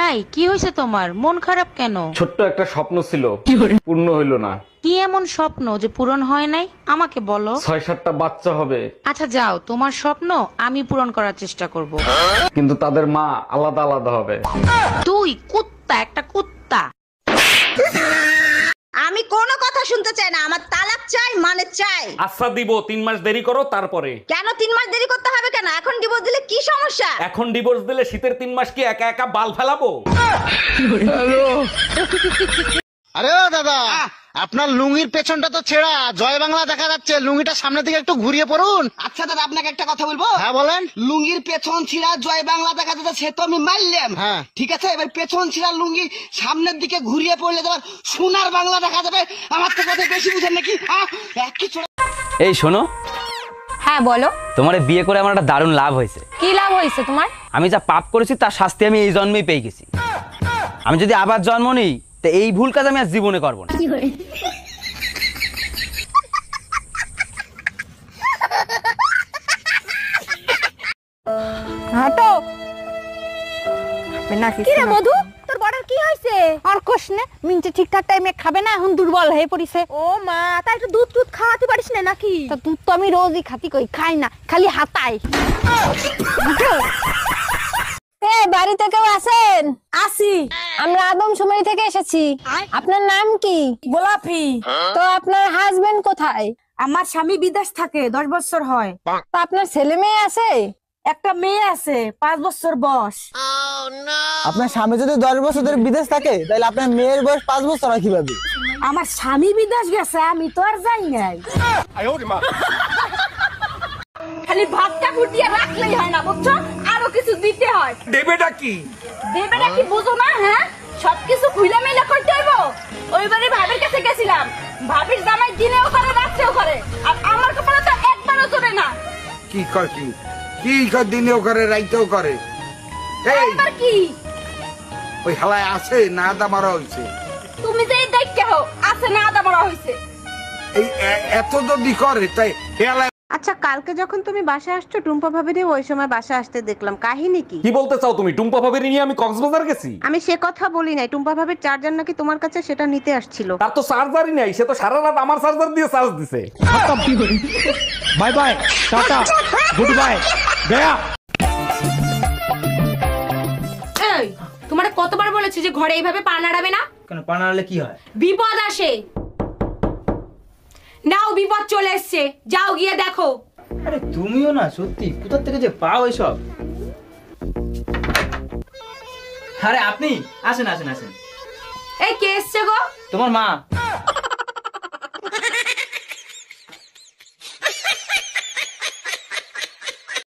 এই কি হয়েছে তোমার, মন খারাপ কেন? ছোট্ট একটা স্বপ্ন ছিল, পূর্ণ হইল না। কি এমন স্বপ্ন যে পূরণ হয় নাই আমাকে বলো। 6-7টা বাচ্চা হবে, আচ্ছা যাও, তোমার স্বপ্ন আমি পূরণ করার চেষ্টা করব। কিন্তু তাদের মা আলাদা আলাদা হবে। তুই কুত্তা, একটা কুত্তা। আমি কোনো কথা শুনতে চাই না, আমার তালাক চাই, মানে চাই। আচ্ছা দিব, 3 মাস দেরি করো তারপরে। কেন 3 মাস দেরি করতে হবে কেন? এখন ডিভোর্স দিলে কি সমস্যা? এখন ডিভোর্স দিলে শীতের 3 মাস কি একা একা বাল ফেলাবো? আরে ও দাদা, আপনার লুঙ্গির পেছনটা তো ছেঁড়া, জয় বাংলা দেখা যাচ্ছে। লুঙ্গিটা সামনের দিকে একটু ঘুরিয়ে পড়ুন। আচ্ছা দাদা, আপনাকে একটা কথা বলবো। হ্যাঁ বলেন। লুঙ্গির পেছন ছিঁড়া জয় বাংলা দেখা যাচ্ছে, সে তো আমি মারলাম। হ্যাঁ। ঠিক আছে, এবার পেছন ছিঁড়া লুঙ্গি সামনের দিকে ঘুরিয়ে পড়লে তোমার সোনার বাংলা দেখা যাবে। আমার তো কথা বেশি বুঝেন নাকি? কিছু এই শোনো, হ্যাঁ বলো। তোমার বিয়ে করে আমার একটা দারুণ লাভ হয়েছে। কি লাভ হয়েছে তোমার? আমি যা পাপ করেছি তার শাস্তি আমি এই জন্মেই পেয়ে গেছি। আমি যদি আবার জন্ম নিই তো এই ভুল কাজ আমি আর জীবনে করবো না। হাঁটো কি রে মধু, তোর বড়র কি হয়েছে? আর কোশ না, মিনচে ঠিকঠাক টাইমে খাবে না, এখন দুর্বল হয়ে পড়িছে। ও মা, তাই একটু দুধ টুধ খাওয়াতে পারিস না নাকি? তা দুধ তো আমি রোজই খাতি, কই খাই না, খালি হাতাই। বাড়িতে কেউ আছেন? আসি, আমরা আদমশুমারি থেকে এসেছি। আপনার নাম কি? গোলাপি। তো আপনার হাজবেন্ড কোথায়? আমার স্বামী বিদেশ থাকে, 10 বছর হয়। তো আপনার ছেলে মেয়ে আছে? একটা মেয়ে আছে, 5 বছর বয়স। আপনার স্বামী যদি 10 বছর ধরে বিদেশ থাকে, তাহলে আপনার মেয়ের বয়স 5 বছর হয় কিভাবে? আমার স্বামী বিদেশ গেছে, আমি তো আর যাই নাই। খালি ভাতটা ফুটিয়ে রাখলেই হয় না, বুঝছো? আরো কিছু দিতে হয়। দেবেটা কি? দেবেটা কি বুঝো না? হ্যাঁ, সবকিছু খুইলা মেলা করতে হইব। ওইবারে ভাবির কাছে গেছিলাম, ভাবির জামাই দিনেও করে রাত্রেও করে, আর আমার কপালে তো একবারও চলে না। কি কয় কি কি কয়, দিনেও করে রাইতেও করে। এই একবার কি ওই হালায় আছে না আদা মারা হইছে? তুমি যে দেখতে হো আছে না আদা বড় হইছে। এই এত যদি করে তাই হেলায়। আচ্ছা, কালকে যখন তুমি বাসা আসছো, টুম্পা ভাবিরে ওই সময় বাসা আসতে দেখলাম, কাহিনী কি? কি বলতে চাও তুমি? টুম্পা ভাবির নিয়ে আমি কক্সবাজার গেছি? আমি সে কথা বলি নাই, টুম্পা ভাবির চার্জার নাকি তোমার কাছে, সেটা নিতে আসছিল। তার তো চার্জারই নাই, সে তো সারা রাত আমার চার্জার দিয়ে চার্জ দিছে। Bye bye, tata, good bye, Gaya. এই, তোমারে কতবার বলেছি যে ঘরে এইভাবে পা নাড়াবে না? কেন পা নাড়ালে কি হয়? বিপদ আসে। নাও, বিপদ চলে এসছে, যাও গিয়ে দেখো। আরে তুমিও না, সত্যি কোথা থেকে যে পাও এসব? আরে আপনি আসেন আসেন আসেন। এই কে এসছে গো? তোমার মা।